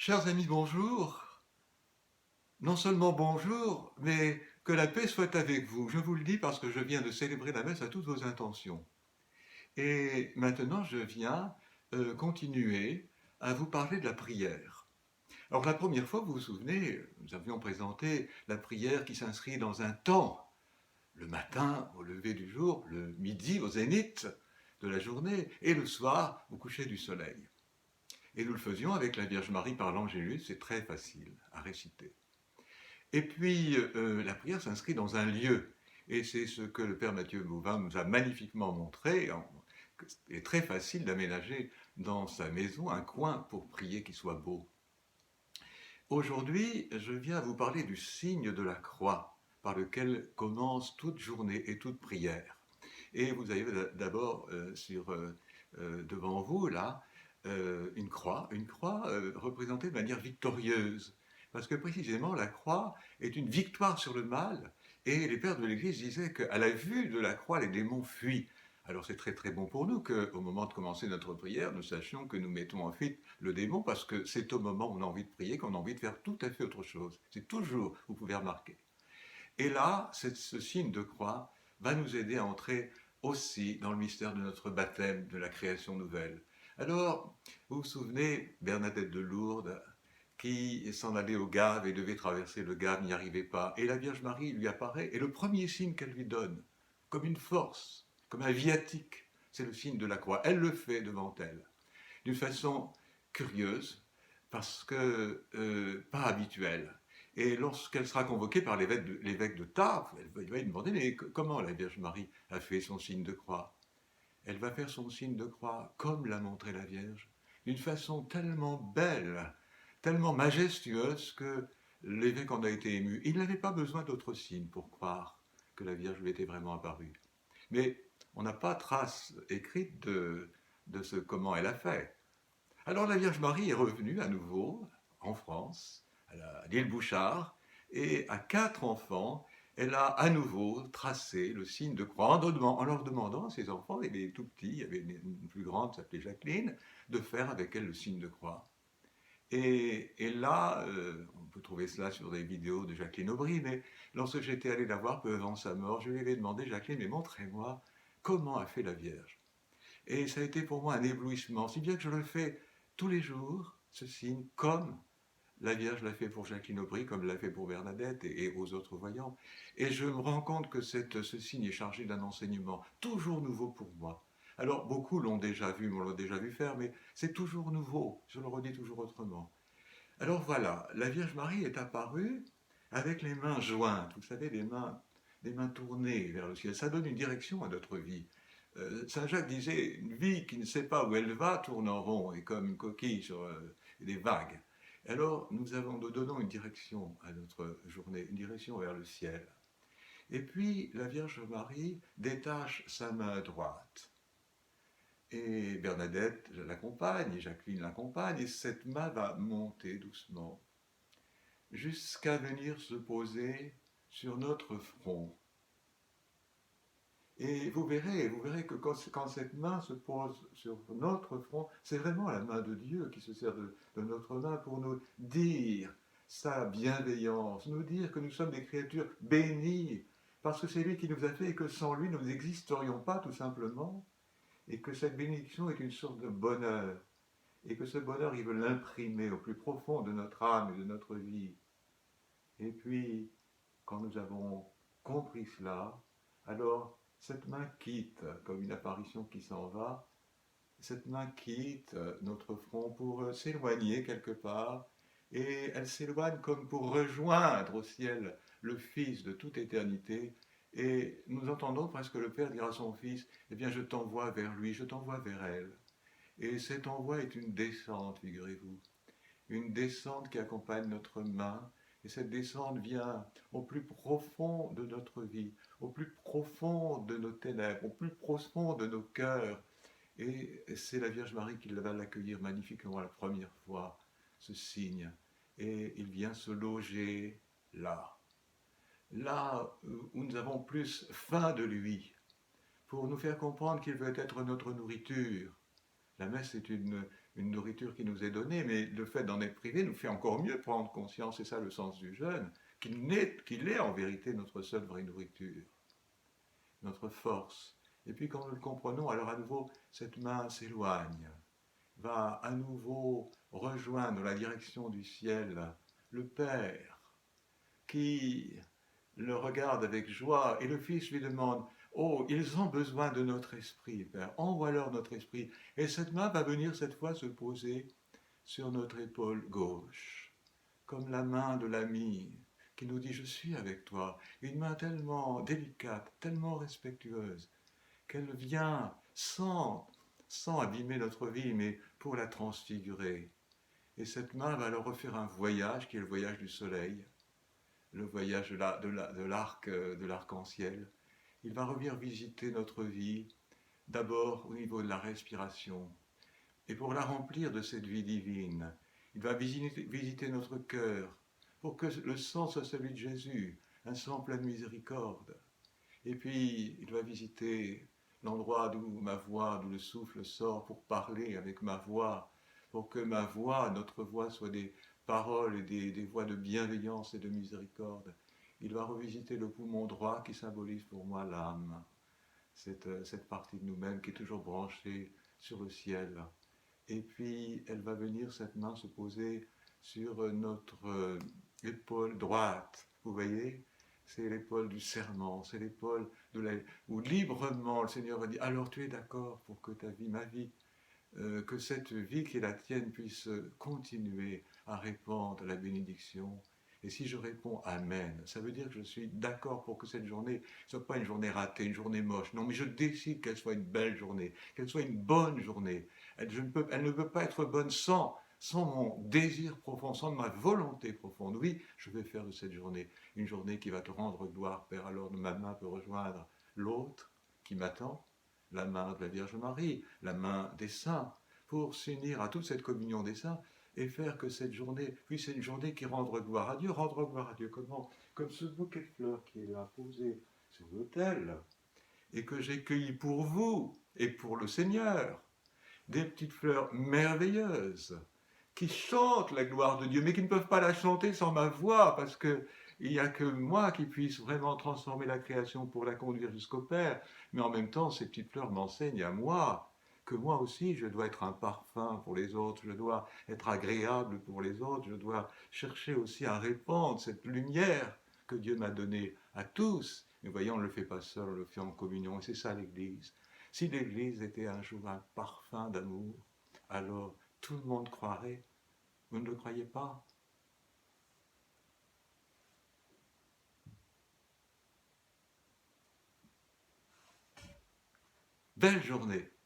Chers amis, bonjour. Non seulement bonjour, mais que la paix soit avec vous. Je vous le dis parce que je viens de célébrer la messe à toutes vos intentions. Et maintenant, je viens continuer à vous parler de la prière. Alors la première fois, vous vous souvenez, nous avions présenté la prière qui s'inscrit dans un temps, le matin au lever du jour, le midi au zénith de la journée, et le soir au coucher du soleil. Et nous le faisions avec la Vierge Marie par l'Angélus, c'est très facile à réciter. Et puis, la prière s'inscrit dans un lieu. Et c'est ce que le Père Mathieu Mouvin nous a magnifiquement montré. Il est très facile d'aménager dans sa maison un coin pour prier qui soit beau. Aujourd'hui, je viens vous parler du signe de la croix, par lequel commence toute journée et toute prière. Et vous avez d'abord devant vous, là, une croix représentée de manière victorieuse. Parce que précisément, la croix est une victoire sur le mal. Et les pères de l'Église disaient qu'à la vue de la croix, les démons fuient. Alors c'est très très bon pour nous qu'au moment de commencer notre prière, nous sachions que nous mettons en fuite le démon parce que c'est au moment où on a envie de prier qu'on a envie de faire tout à fait autre chose. C'est toujours, vous pouvez remarquer. Et là, ce signe de croix va nous aider à entrer aussi dans le mystère de notre baptême, de la création nouvelle. Alors, vous vous souvenez, Bernadette de Lourdes, qui s'en allait au Gave et devait traverser le Gave, n'y arrivait pas. Et la Vierge Marie lui apparaît, et le premier signe qu'elle lui donne, comme une force, comme un viatique, c'est le signe de la croix. Elle le fait devant elle, d'une façon curieuse, parce que pas habituelle. Et lorsqu'elle sera convoquée par l'évêque de Tarbes, elle va lui demander mais comment la Vierge Marie a fait son signe de croix. Elle va faire son signe de croix comme l'a montré la Vierge, d'une façon tellement belle, tellement majestueuse que l'évêque en a été ému. Il n'avait pas besoin d'autres signes pour croire que la Vierge lui était vraiment apparue. Mais on n'a pas trace écrite de ce comment elle a fait. Alors la Vierge Marie est revenue à nouveau en France, à l'île Bouchard, et à 4 enfants, elle a à nouveau tracé le signe de croix en leur demandant à ses enfants, et les tout petits, il y avait une plus grande, s'appelait Jacqueline, de faire avec elle le signe de croix. Et là, on peut trouver cela sur des vidéos de Jacqueline Aubry, mais lorsque j'étais allé la voir peu avant sa mort, je lui avais demandé, Jacqueline, mais montrez-moi comment a fait la Vierge. Et ça a été pour moi un éblouissement, si bien que je le fais tous les jours, ce signe, comme la Vierge l'a fait pour Jacqueline Aubry, comme l'a fait pour Bernadette et aux autres voyants. Et je me rends compte que ce signe est chargé d'un enseignement toujours nouveau pour moi. Alors beaucoup l'ont déjà vu, m'ont déjà vu faire, mais c'est toujours nouveau, je le redis toujours autrement. Alors voilà, la Vierge Marie est apparue avec les mains jointes, vous savez, les mains tournées vers le ciel. Ça donne une direction à notre vie. Saint Jacques disait, une vie qui ne sait pas où elle va tourne en rond et comme une coquille sur des vagues. Alors nous donnons une direction à notre journée, une direction vers le ciel. Et puis la Vierge Marie détache sa main droite. Et Bernadette l'accompagne, et Jacqueline l'accompagne, et cette main va monter doucement jusqu'à venir se poser sur notre front. Et vous verrez que quand cette main se pose sur notre front, c'est vraiment la main de Dieu qui se sert de notre main pour nous dire sa bienveillance, nous dire que nous sommes des créatures bénies, parce que c'est lui qui nous a fait et que sans lui nous n'existerions pas tout simplement, et que cette bénédiction est une sorte de bonheur, et que ce bonheur il veut l'imprimer au plus profond de notre âme et de notre vie. Et puis, quand nous avons compris cela, alors cette main quitte, comme une apparition qui s'en va, cette main quitte notre front pour s'éloigner quelque part, et elle s'éloigne comme pour rejoindre au ciel le Fils de toute éternité, et nous entendons presque le Père dire à son Fils, eh bien je t'envoie vers lui, je t'envoie vers elle. Et cet envoi est une descente, figurez-vous, une descente qui accompagne notre main, et cette descente vient au plus profond de notre vie, au plus profond de nos ténèbres, au plus profond de nos cœurs. Et c'est la Vierge Marie qui va l'accueillir magnifiquement la première fois, ce signe. Et il vient se loger là, là où nous avons plus faim de lui, pour nous faire comprendre qu'il veut être notre nourriture. La messe est une nourriture qui nous est donnée, mais le fait d'en être privé nous fait encore mieux prendre conscience, c'est ça le sens du jeûne, qu'il est en vérité notre seule vraie nourriture, notre force. Et puis quand nous le comprenons, alors à nouveau, cette main s'éloigne, va à nouveau rejoindre la direction du ciel, le Père, qui le regarde avec joie, et le Fils lui demande, oh, ils ont besoin de notre esprit, Père, envoie-leur notre esprit. Et cette main va venir cette fois se poser sur notre épaule gauche, comme la main de l'ami qui nous dit, je suis avec toi. Une main tellement délicate, tellement respectueuse, qu'elle vient sans abîmer notre vie, mais pour la transfigurer. Et cette main va leur refaire un voyage qui est le voyage du soleil, le voyage de l'arc-en-ciel. Il va revenir visiter notre vie, d'abord au niveau de la respiration. Et pour la remplir de cette vie divine, il va visiter notre cœur, pour que le sang soit celui de Jésus, un sang plein de miséricorde. Et puis, il va visiter l'endroit d'où ma voix, d'où le souffle sort pour parler avec ma voix, pour que ma voix, notre voix, soit des paroles et des voix de bienveillance et de miséricorde. Il va revisiter le poumon droit qui symbolise pour moi l'âme, cette partie de nous-mêmes qui est toujours branchée sur le ciel. Et puis, elle va venir, cette main, se poser sur notre épaule droite. Vous voyez, c'est l'épaule du serment, c'est l'épaule où librement le Seigneur va dire, alors tu es d'accord pour que ta vie, ma vie, que cette vie qui est la tienne puisse continuer à répandre la bénédiction. Et si je réponds Amen, ça veut dire que je suis d'accord pour que cette journée ne soit pas une journée ratée, une journée moche. Non, mais je décide qu'elle soit une belle journée, qu'elle soit une bonne journée. Elle ne peut pas être bonne sans mon désir profond, sans ma volonté profonde. Oui, je vais faire de cette journée une journée qui va te rendre gloire, Père. Alors ma main peut rejoindre l'autre qui m'attend, la main de la Vierge Marie, la main des saints, pour s'unir à toute cette communion des saints et faire que cette journée puisse être une journée qui rendre gloire à Dieu. Rendre gloire à Dieu comment? Comme ce bouquet de fleurs qui est là posé sur l'autel et que j'ai cueilli pour vous et pour le Seigneur. Des petites fleurs merveilleuses qui chantent la gloire de Dieu, mais qui ne peuvent pas la chanter sans ma voix, parce qu'il n'y a que moi qui puisse vraiment transformer la création pour la conduire jusqu'au Père. Mais en même temps, ces petites fleurs m'enseignent à moi que moi aussi, je dois être un parfum pour les autres, je dois être agréable pour les autres, je dois chercher aussi à répandre cette lumière que Dieu m'a donnée à tous. Mais voyons, on ne le fait pas seul, on le fait en communion, et c'est ça l'Église. Si l'Église était un jour un parfum d'amour, alors tout le monde croirait. Vous ne le croyez pas? Belle journée!